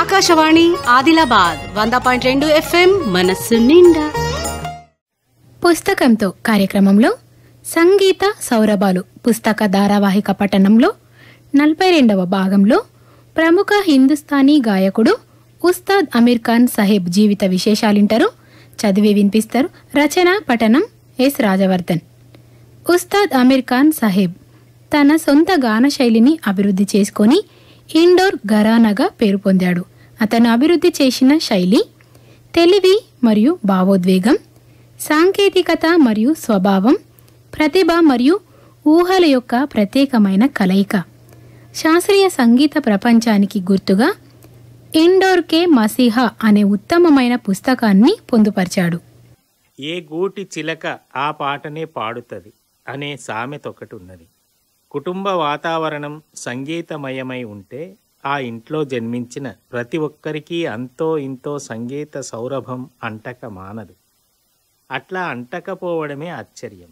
Akashvani Adilabad 100.2 FM మనస్సు నిండా. పుస్తకంతో కార్యక్రమంలో సంగీత సౌరభాలు పుస్తక ధారావాహిక పఠనంలో 42వ భాగంలో ప్రముఖ హిందుస్థానీ గాయకుడు ఉస్తాద్ అమీర్ ఖాన్ సాహెబ్ జీవిత విశేషాలింటారు. చదివి వినిపిస్తారు. రచన పఠనం ఎస్ రాజవర్ధన్. ఉస్తాద్ అమీర్ ఖాన్ సాహెబ్ తన సొంత గాన శైలిని అభివృద్ధి చేసుకొని ఇండోర్ ఘరానాగా పేరు పొందాడు. అతను అభివృద్ధి చేసిన శైలి తెలివి మరియు భావోద్వేగం, సాంకేతికత మరియు స్వభావం, ప్రతిభ మరియు ఊహల యొక్క ప్రత్యేకమైన కలయిక. శాస్త్రీయ సంగీత ప్రపంచానికి గుర్తుగా ఇండోర్ కే మసీహా అనే ఉత్తమమైన పుస్తకాన్ని పొందుపరిచాడు. ఏ గూటి చిలక ఆ పాటనే పాడుతుంది అనే సామెత ఒకటి ఉన్నది. కుటుంబ వాతావరణం సంగీతమయమై ఉంటే ఆ ఇంట్లో జన్మించిన ప్రతి ఒక్కరికి అంతో ఇంతో సంగీత సౌరభం అంటక మానదు. అట్లా అంటకపోవడమే ఆశ్చర్యం.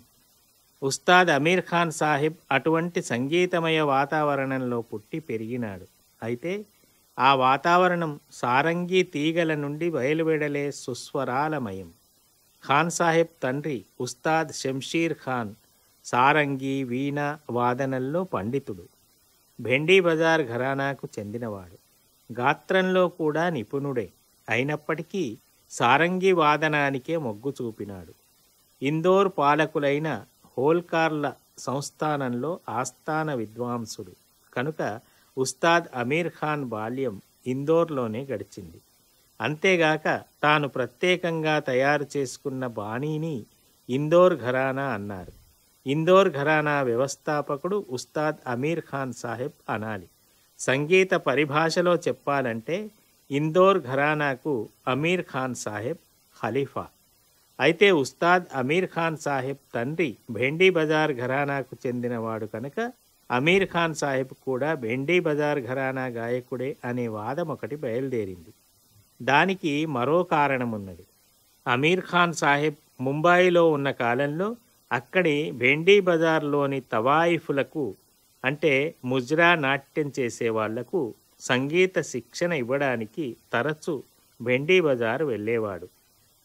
ఉస్తాద్ అమీర్ ఖాన్ సాహిబ్ అటువంటి సంగీతమయ వాతావరణంలో పుట్టి పెరిగినాడు. అయితే ఆ వాతావరణం సారంగీ తీగల నుండి బయలువెడలే సుస్వరాలమయం. ఖాన్ సాహిబ్ తండ్రి ఉస్తాద్ షంషీర్ ఖాన్ సారంగి వీణ వాదనల్లో పండితుడు. భెండీ బజార్ ఘరానాకు చెందినవాడు. గాత్రంలో కూడా నిపుణుడే అయినప్పటికీ సారంగి వాదనానికే మొగ్గు చూపినాడు. ఇందోర్ పాలకులైన హోల్కార్ల సంస్థానంలో ఆస్థాన విద్వాంసుడు కనుక ఉస్తాద్ అమీర్ ఖాన్ బాల్యం ఇందోర్లోనే గడిచింది. అంతేగాక తాను ప్రత్యేకంగా తయారు చేసుకున్న బాణీని ఇందోర్ ఘరానా అన్నారు. ఇందోర్ ఘరానా వ్యవస్థాపకుడు ఉస్తాద్ అమీర్ ఖాన్ సాహెబ్ అనాలి. సంగీత పరిభాషలో చెప్పాలంటే ఇందోర్ ఘరానాకు అమీర్ ఖాన్ సాహెబ్ ఖలీఫా. అయితే ఉస్తాద్ అమీర్ ఖాన్ సాహెబ్ తండ్రి భెండీ బజార్ ఘరానాకు చెందినవాడు కనుక అమీర్ ఖాన్ సాహెబ్ కూడా భెండీ బజార్ ఘరానా గాయకుడే అనే వాదం ఒకటి బయలుదేరింది. దానికి మరో కారణమున్నది. అమీర్ ఖాన్ సాహెబ్ ముంబాయిలో ఉన్న కాలంలో అక్కడి భెండీ బజార్లోని తవాయిఫులకు అంటే ముజ్రా నాట్యం చేసేవాళ్లకు సంగీత శిక్షణ ఇవ్వడానికి తరచూ భెండీ బజార్ వెళ్ళేవాడు.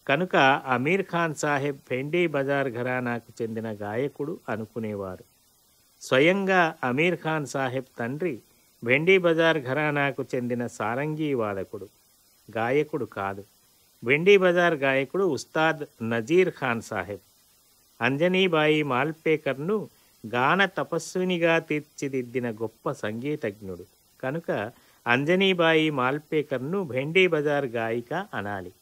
కనుక అమీర్ ఖాన్ సాహెబ్ భెండీ బజార్ ఘరానాకు చెందిన గాయకుడు అనుకునేవారు. స్వయంగా అమీర్ ఖాన్ సాహెబ్ తండ్రి భెండీ బజార్ ఘరానాకు చెందిన సారంగీ వాదకుడు, గాయకుడు కాదు. భెండీ బజార్ గాయకుడు ఉస్తాద్ నజీర్ ఖాన్ సాహెబ్. అంజనీబాయి మాల్పేకర్ను గాన తపస్వినిగా తీర్చిదిద్దిన గొప్ప సంగీతజ్ఞుడు కనుక అంజనీబాయి మాల్పేకర్ను భెండీ బజార్ గాయిక అనాలి.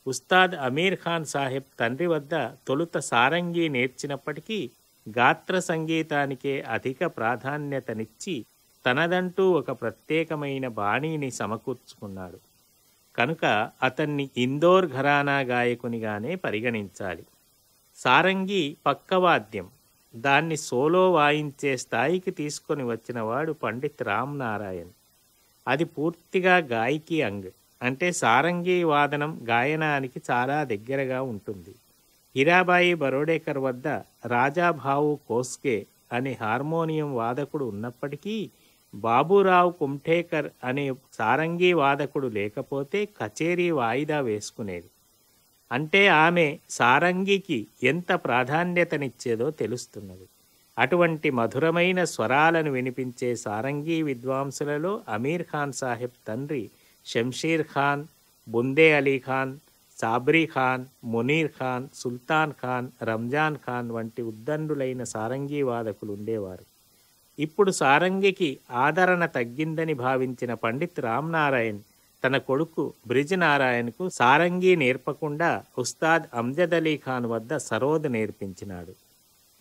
ఉస్తాద్ అమీర్ ఖాన్ సాహెబ్ తండ్రి వద్ద తొలుత సారంగీ నేర్చినప్పటికీ గాత్ర సంగీతానికే అధిక ప్రాధాన్యతనిచ్చి తనదంటూ ఒక ప్రత్యేకమైన బాణీని సమకూర్చుకున్నాడు. కనుక అతన్ని ఇందోర్ ఘరానా గాయకునిగానే పరిగణించాలి. సారంగి పక్కవాద్యం. దాన్ని సోలో వాయించే స్థాయికి తీసుకొని వచ్చినవాడు పండిత్ రామ్ నారాయణ్. అది పూర్తిగా గాయకి అంగ్ అంటే సారంగి వాదనం గాయనానికి చాలా దగ్గరగా ఉంటుంది. హీరాబాయి బరోడేకర్ వద్ద రాజాభావు కోస్కే అనే హార్మోనియం వాదకుడు ఉన్నప్పటికీ బాబురావు కుమ్ఠేకర్ అనే సారంగీ వాదకుడు లేకపోతే కచేరీ వాయిదా వేసుకునేది. అంటే ఆమె సారంగికి ఎంత ప్రాధాన్యతనిచ్చేదో తెలుస్తున్నది. అటువంటి మధురమైన స్వరాలను వినిపించే సారంగీ విద్వాంసులలో అమీర్ ఖాన్ సాహెబ్ తండ్రి షంషీర్ ఖాన్, బుందే అలీ ఖాన్, సాబ్రీ ఖాన్, మునీర్ ఖాన్, సుల్తాన్ ఖాన్, రంజాన్ ఖాన్ వంటి ఉద్దండులైన సారంగీ వాదకులు ఉండేవారు. ఇప్పుడు సారంగికి ఆదరణ తగ్గిందని భావించిన పండిత్ రామ్ నారాయణ్ తన కొడుకు బ్రిజ్ నారాయణ్కు సారంగీ నేర్పకుండా ఉస్తాద్ అమ్జద్ అలీ ఖాన్ వద్ద సరోద్ నేర్పించినాడు.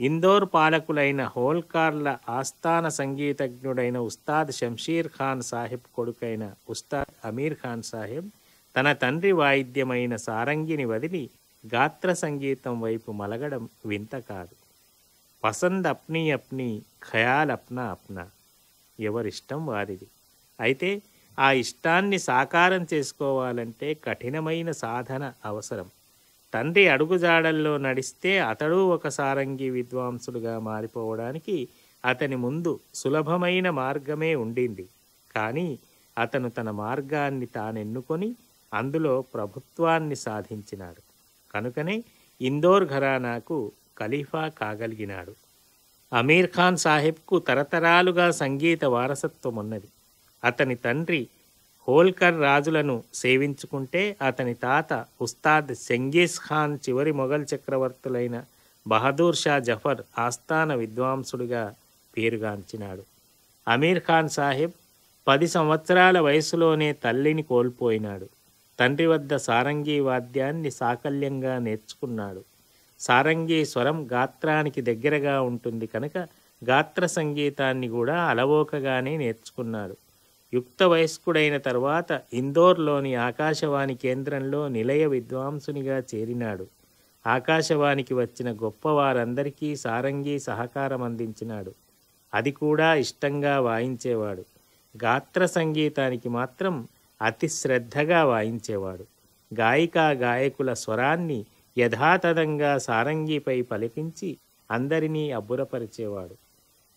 ఇందోర్ పాలకులైన హోల్కార్ల ఆస్థాన సంగీతజ్ఞుడైన ఉస్తాద్ షంషీర్ ఖాన్ సాహెబ్ కొడుకైన ఉస్తాద్ అమీర్ ఖాన్ సాహెబ్ తన తండ్రి వాయిద్యమైన సారంగిని వదిలి గాత్ర సంగీతం వైపు మలగడం వింత కాదు. పసంద్ అప్నీ అప్నీ, ఖయాల్ అప్నా అప్నా, ఎవరిష్టం వారిది. అయితే ఆ ఇష్టాన్ని సాకారం చేసుకోవాలంటే కఠినమైన సాధన అవసరం. తండ్రి అడుగుజాడల్లో నడిస్తే అతడు ఒక సారంగి విద్వాంసుడుగా మారిపోవడానికి అతని ముందు సులభమైన మార్గమే ఉండింది. కానీ అతను తన మార్గాన్ని తానెన్నుకొని అందులో ప్రభుత్వాన్ని సాధించినాడు. కనుకనే ఇందోర్ ఘరానాకు ఖలీఫా కాగలిగినాడు. అమీర్ ఖాన్ సాహెబ్కు తరతరాలుగా సంగీత వారసత్వం ఉన్నది. అతని తండ్రి హోల్కర్ రాజులను సేవించుకుంటే అతని తాత ఉస్తాద్ చెంగీజ్ ఖాన్ చివరి మొఘల్ చక్రవర్తులైన బహదూర్ షా జఫర్ ఆస్థాన విద్వాంసుడిగా పేరుగాంచినాడు. అమీర్ ఖాన్ సాహెబ్ 10 సంవత్సరాల వయసులోనే తల్లిని కోల్పోయినాడు. తండ్రి వద్ద సారంగీ వాద్యాన్ని సాకల్యంగా నేర్చుకున్నాడు. సారంగీ స్వరం గాత్రానికి దగ్గరగా ఉంటుంది కనుక గాత్ర సంగీతాన్ని కూడా అలవోకగానే నేర్చుకున్నాడు. యుక్త వయస్కుడైన తర్వాత ఇందోర్లోని ఆకాశవాణి కేంద్రంలో నిలయ విద్వాంసునిగా చేరినాడు. ఆకాశవాణికి వచ్చిన గొప్పవారందరికీ సారంగీ సహకారం అందించినాడు. అది కూడా ఇష్టంగా వాయించేవాడు. గాత్ర సంగీతానికి మాత్రం అతి శ్రద్ధగా వాయించేవాడు. గాయికా గాయకుల స్వరాన్ని యథాతథంగా సారంగీపై పలికించి అందరినీ అబ్బురపరిచేవాడు.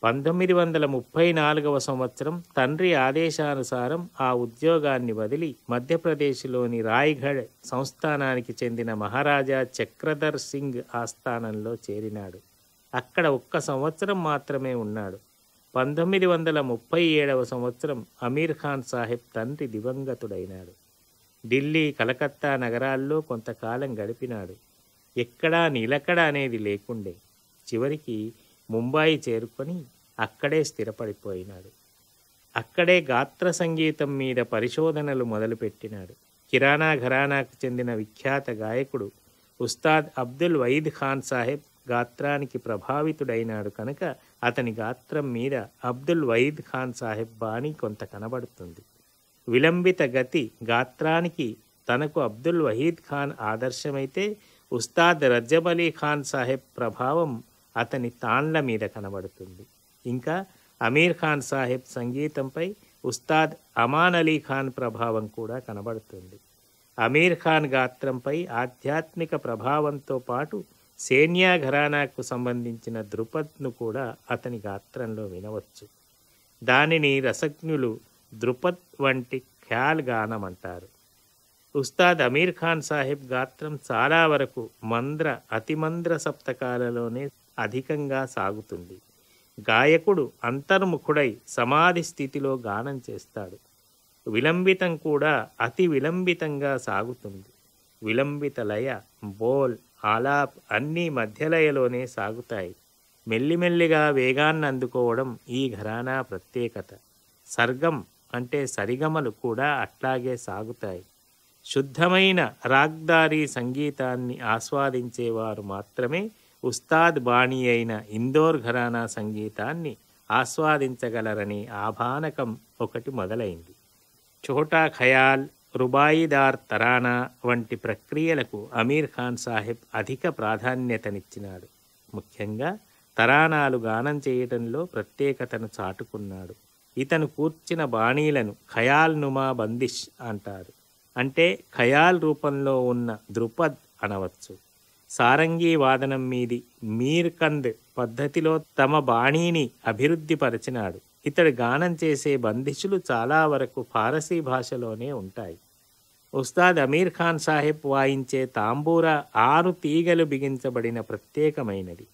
1934 సంవత్సరం తండ్రి ఆదేశానుసారం ఆ ఉద్యోగాన్ని వదిలి మధ్యప్రదేశ్లోని రాయ్గఢ్ సంస్థానానికి చెందిన మహారాజా చక్రధర్ సింగ్ ఆస్థానంలో చేరినాడు. అక్కడ 1 సంవత్సరం మాత్రమే ఉన్నాడు. 1937 సంవత్సరం అమీర్ ఖాన్ సాహెబ్ తండ్రి దివంగతుడైనాడు. ఢిల్లీ, కలకత్తా నగరాల్లో కొంతకాలం గడిపినాడు. ఎక్కడా నిలకడ అనేది లేకుండే. చివరికి ముంబాయి చేరుకొని అక్కడే స్థిరపడిపోయినాడు. అక్కడే గాత్ర సంగీతం మీద పరిశోధనలు మొదలుపెట్టినాడు. కిరాణా ఘరానాకు చెందిన విఖ్యాత గాయకుడు ఉస్తాద్ అబ్దుల్ వయీద్ ఖాన్ సాహెబ్ గాత్రానికి ప్రభావితుడైనాడు కనుక అతని గాత్రం మీద అబ్దుల్ వయీద్ ఖాన్ సాహెబ్ బాణి కొంత కనబడుతుంది. విలంబిత గతి గాత్రానికి తనకు అబ్దుల్ వహీద్ ఖాన్ ఆదర్శమైతే ఉస్తాద్ రజబ్ అలీ ఖాన్ సాహెబ్ ప్రభావం అతని తాండ్ల మీద కనబడుతుంది. ఇంకా అమీర్ ఖాన్ సాహెబ్ సంగీతంపై ఉస్తాద్ అమాన్ అలీ ఖాన్ ప్రభావం కూడా కనబడుతుంది. అమీర్ ఖాన్ గాత్రంపై ఆధ్యాత్మిక ప్రభావంతో పాటు సేన్యా ఘరానాకు సంబంధించిన ధృపద్ను కూడా అతని గాత్రంలో వినవచ్చు. దానిని రసజ్ఞులు ధృపద్ వంటి ఖ్యాల్ గానం అంటారు. ఉస్తాద్ అమీర్ ఖాన్ సాహెబ్ గాత్రం చాలా వరకు మంద్ర అతిమంద్ర సప్తకాలలోనే అధికంగా సాగుతుంది. గాయకుడు అంతర్ముఖుడై సమాధి స్థితిలో గానం చేస్తాడు. విలంబితం కూడా అతి విలంబితంగా సాగుతుంది. విలంబిత లయ, బోల్, ఆలాప్ అన్నీ మధ్యలయలోనే సాగుతాయి. మెల్లిమెల్లిగా వేగాన్ని అందుకోవడం ఈ ఘరానా ప్రత్యేకత. సర్గం అంటే సరిగమలు కూడా అట్లాగే సాగుతాయి. శుద్ధమైన రాగ్దారీ సంగీతాన్ని ఆస్వాదించేవారు మాత్రమే ఉస్తాద్ బాణీ అయిన ఇందోర్ ఘరానా సంగీతాన్ని ఆస్వాదించగలరని ఆభానకం ఒకటి మొదలైంది. ఛోటా ఖయాల్, రుబాయిదార్ తరానా వంటి ప్రక్రియలకు అమీర్ ఖాన్ సాహెబ్ అధిక ప్రాధాన్యతనిచ్చినాడు. ముఖ్యంగా తరానాలు గానం చేయటంలో ప్రత్యేకతను చాటుకున్నాడు. ఇతను కూర్చిన బాణీలను ఖయాల్ నుమా బందిష్ అంటారు. అంటే ఖయాల్ రూపంలో ఉన్న ధృపద్ అనవచ్చు. సారంగీ వాదనం మీది మీర్కంద్ పద్ధతిలో తమ బాణీని అభివృద్ధి పరిచినాడు. ఇతడు గానం చేసే బందిషులు చాలా వరకు ఫారసీ భాషలోనే ఉంటాయి. ఉస్తాద్ అమీర్ ఖాన్ సాహెబ్ వాయించే తాంబూరా 6 తీగలు బిగించబడిన ప్రత్యేకమైనది.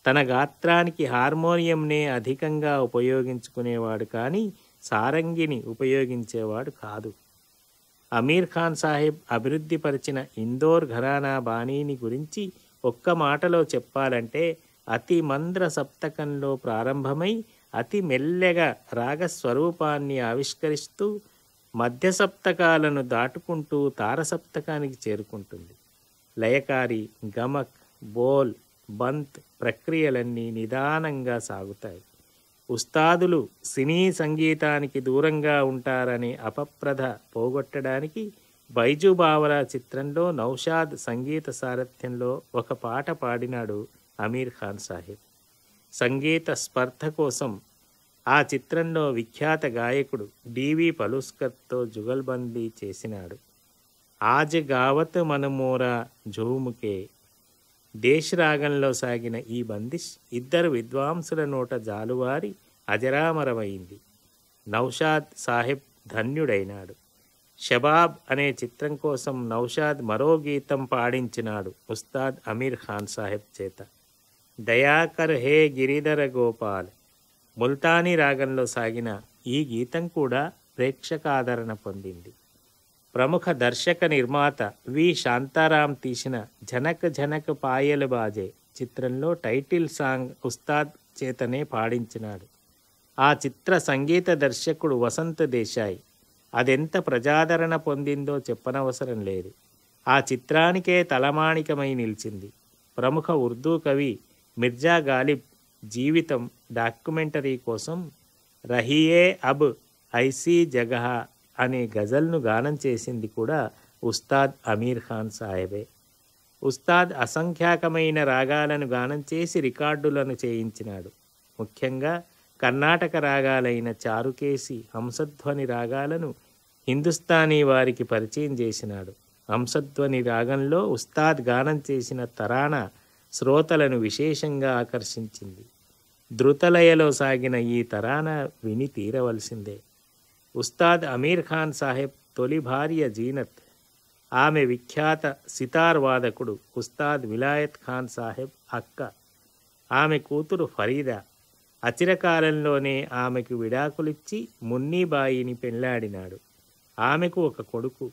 తన గాత్రానికి హార్మోనియంనే అధికంగా ఉపయోగించుకునేవాడు కానీ సారంగిని ఉపయోగించేవాడు కాదు. అమీర్ ఖాన్ సాహెబ్ అభివృద్ధిపరిచిన ఇందోర్ ఘరానా బాణీని గురించి ఒక్క మాటలో చెప్పాలంటే అతి మంద్ర సప్తకంలో ప్రారంభమై అతి మెల్లగా రాగస్వరూపాన్ని ఆవిష్కరిస్తూ మధ్య సప్తకాలను దాటుకుంటూ తారసప్తకానికి చేరుకుంటుంది. లయకారి, గమక్, బోల్, బంత్ ప్రక్రియలన్నీ నిదానంగా సాగుతాయి. ఉస్తాదులు సినీ సంగీతానికి దూరంగా ఉంటారనే అపప్రథ పోగొట్టడానికి బైజూ బావరా చిత్రంలో నౌషాద్ సంగీత సారథ్యంలో ఒక పాట పాడినాడు అమీర్ ఖాన్ సాహెబ్. సంగీత స్పర్ధ కోసం ఆ చిత్రంలో విఖ్యాత గాయకుడు డివి పలుస్కర్తో జుగల్బందీ చేసినాడు. ఆజ్ గావత్ మనమోరా ఝూముకే దేశరాగంలో సాగిన ఈ బందిష్ 2 విద్వాంసుల నోట జాలువారి అజరామరమైంది. నౌషాద్ సాహెబ్ ధన్యుడైనాడు. షబాబ్ అనే చిత్రం కోసం నౌషాద్ మరో గీతం పాడించినాడు ఉస్తాద్ అమీర్ ఖాన్ సాహెబ్ చేత. దయాకర్ హే గిరిధర గోపాల్ ముల్తానీ రాగంలో సాగిన ఈ గీతం కూడా ప్రేక్షకాదరణ పొందింది. ప్రముఖ దర్శక నిర్మాత వి శాంతారాం తీసిన ఝనక్ ఝనక్ పాయల్ బాజే చిత్రంలో టైటిల్ సాంగ్ ఉస్తాద్ చేతనే పాడించినాడు. ఆ చిత్ర సంగీత దర్శకుడు వసంత్ దేశాయ్. అదెంత ప్రజాదరణ పొందిందో చెప్పనవసరం లేదు. ఆ చిత్రానికే తలమాణికమై నిలిచింది. ప్రముఖ ఉర్దూ కవి మిర్జా గాలిబ్ జీవితం డాక్యుమెంటరీ కోసం రహియే అబ్ ఐసీ జగహ అనే గజల్ను గానం చేసింది కూడా ఉస్తాద్ అమీర్ ఖాన్ సాహెబే. ఉస్తాద్ అసంఖ్యాకమైన రాగాలను గానం చేసి రికార్డులను చేయించినాడు. ముఖ్యంగా కర్ణాటక రాగాలైన చారుకేసి, హంసధ్వని రాగాలను హిందుస్థానీ వారికి పరిచయం చేసినాడు. హంసధ్వని రాగంలో ఉస్తాద్ గానం చేసిన తరానా శ్రోతలను విశేషంగా ఆకర్షించింది. ధృతలయలో సాగిన ఈ తరానా విని తీరవలసిందే. ఉస్తాద్ అమీర్ ఖాన్ సాహెబ్ తొలి భార్య జీనత్, ఆమె విఖ్యాత సితార్ వాదకుడు ఉస్తాద్ విలాయత్ ఖాన్ సాహెబ్ అక్క, ఆమె కూతురు ఫరీదా. అచిరకాలంలోనే ఆమెకు విడాకులిచ్చి మున్నీబాయిని పెళ్లాడినాడు. ఆమెకు ఒక కొడుకు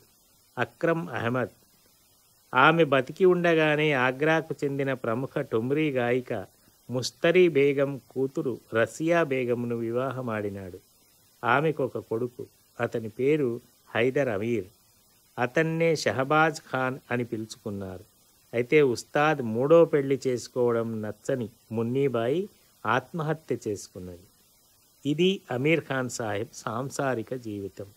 అక్రమ్ అహ్మద్. ఆమె బతికి ఉండగానే ఆగ్రాకు చెందిన ప్రముఖ టుమ్రీ గాయిక ముస్తరీ బేగం కూతురు రసియా బేగంను వివాహమాడినాడు. ఆమెకు ఒక కొడుకు, అతని పేరు హైదర్ అమీర్. అతన్నే షహబాజ్ ఖాన్ అని పిలుచుకున్నారు. అయితే ఉస్తాద్ మూడో పెళ్లి చేసుకోవడం నచ్చని మున్నీబాయి ఆత్మహత్య చేసుకున్నది. ఇది అమీర్ ఖాన్ సాహెబ్ సాంసారిక జీవితం.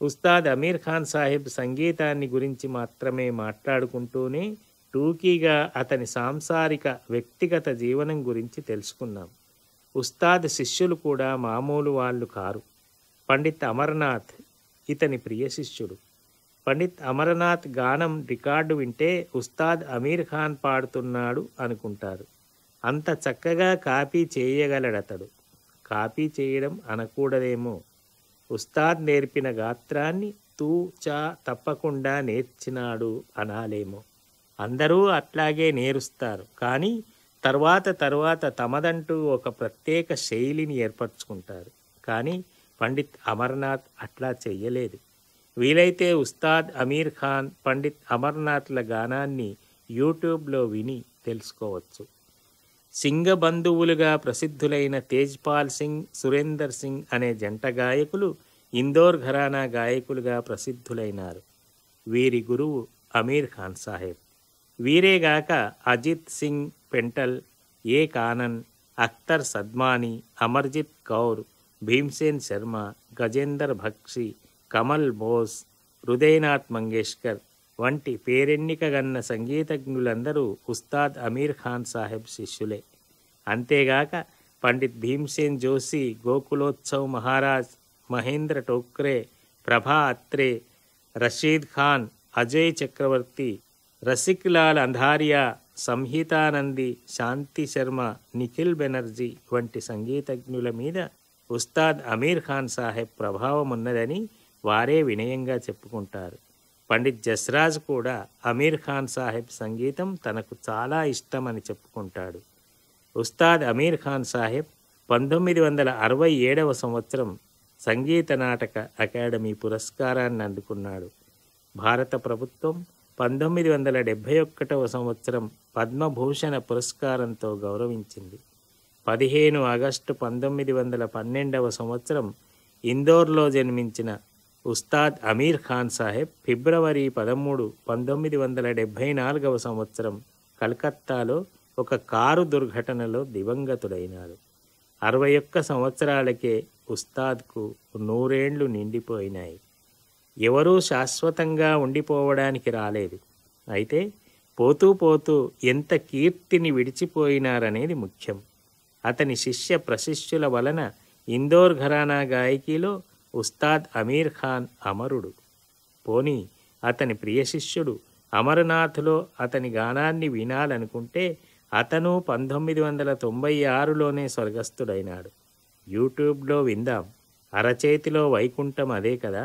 ఉస్తాద్ అమీర్ ఖాన్ సాహెబ్ సంగీతాన్ని గురించి మాత్రమే మాట్లాడుకుంటూనే టూకీగా అతని సాంసారిక వ్యక్తిగత జీవనం గురించి తెలుసుకున్నాం. ఉస్తాద్ శిష్యులు కూడా మామూలు వాళ్ళు కారు. పండిత్ అమర్నాథ్ ఇతని ప్రియ శిష్యుడు. పండిత్ అమర్నాథ్ గానం రికార్డు వింటే ఉస్తాద్ అమీర్ ఖాన్ పాడుతున్నాడు అనుకుంటారు. అంత చక్కగా కాపీ చేయగలడతడు. కాపీ చేయడం అనకూడదేమో. ఉస్తాద్ నేర్పిన గాత్రాన్ని తూచా తప్పకుండా నేర్చినాడు అనాలేమో. అందరూ అట్లాగే నేరుస్తారు, కానీ తర్వాత తమదంటూ ఒక ప్రత్యేక శైలిని ఏర్పరచుకుంటారు. కానీ పండిత్ అమర్నాథ్ అట్లా చెయ్యలేదు. వీలైతే ఉస్తాద్ అమీర్ ఖాన్, పండిత్ అమర్నాథ్ల గానాన్ని యూట్యూబ్లో విని తెలుసుకోవచ్చు. సింగ బంధువులుగా ప్రసిద్ధులైన తేజ్పాల్ సింగ్, సురేందర్ సింగ్ అనే జంట గాయకులు ఇందోర్ ఘరానా గాయకులుగా ప్రసిద్ధులైనారు. వీరి గురువు అమీర్ ఖాన్ సాహెబ్. వీరేగాక అజిత్ సింగ్ పెంటల్, ఏ కానన్, అఖ్తర్ సద్మాని, అమర్జిత్ కౌర్, భీమ్సేన్ శర్మ, గజేందర్ బక్షి, కమల్ బోస్, హృదయనాథ్ మంగేష్కర్ వంటి పేరెన్నికగన్న సంగీతజ్ఞులందరూ ఉస్తాద్ అమీర్ ఖాన్ సాహెబ్ శిష్యులే. అంతేగాక పండిత్ భీమ్సేన్ జోషి, గోకులోత్సవ్ మహారాజ్, మహేంద్ర టోక్రే, ప్రభా అత్రే, రషీద్ ఖాన్, అజయ్ చక్రవర్తి, రసిక్లాల్ అంధారియా, సంహితానంది, శాంతి శర్మ, నిఖిల్ బెనర్జీ వంటి సంగీతజ్ఞుల మీద ఉస్తాద్ అమీర్ ఖాన్ సాహెబ్ ప్రభావం ఉన్నదని వారే వినయంగా చెప్పుకుంటారు. పండిత్ జస్రాజ్ కూడా అమీర్ ఖాన్ సాహెబ్ సంగీతం తనకు చాలా ఇష్టమని చెప్పుకుంటాడు. ఉస్తాద్ అమీర్ ఖాన్ సాహెబ్ 1967 సంవత్సరం సంగీత నాటక అకాడమీ పురస్కారాన్ని అందుకున్నాడు. భారత ప్రభుత్వం 1971 సంవత్సరం పద్మభూషణ పురస్కారంతో గౌరవించింది. 15 ఆగస్టు 1912 సంవత్సరం ఇందోర్లో జన్మించిన ఉస్తాద్ అమీర్ ఖాన్ సాహెబ్ ఫిబ్రవరి 13, 1974 సంవత్సరం కలకత్తాలో ఒక కారు దుర్ఘటనలో దివంగతుడైనాడు. 61 సంవత్సరాలకే ఉస్తాద్కు 100 ఏండ్లు నిండిపోయినాయి. ఎవరూ శాశ్వతంగా ఉండిపోవడానికి రాలేదు. అయితే పోతూ పోతూ ఎంత కీర్తిని విడిచిపోయినారనేది ముఖ్యం. అతని శిష్య ప్రశిష్యుల వలన ఇందోర్ ఘరానా గాయకీలో ఉస్తాద్ అమీర్ ఖాన్ అమరుడు. పోనీ అతని ప్రియ శిష్యుడు అమర్నాథ్లో అతని గానాన్ని వినాలనుకుంటే అతను 1996లోనే స్వర్గస్థుడైనాడు. యూట్యూబ్లో విందాం. అరచేతిలో వైకుంఠం అదే కదా.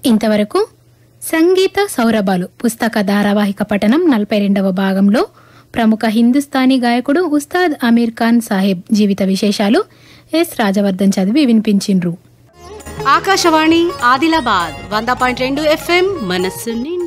ఇంతవరకు సంగీత సౌరభాలు పుస్తక ధారావాహిక పఠనం 42వ భాగంలో ప్రముఖ హిందుస్థానీ గాయకుడు ఉస్తాద్ అమీర్ ఖాన్ సాహెబ్ జీవిత విశేషాలు ఎస్ రాజవర్ధన్ చదివి వినిపించిండ్రు. ఆకాశవాణి ఆదిలాబాద్ 100.2 FM మనస్సు నిండా.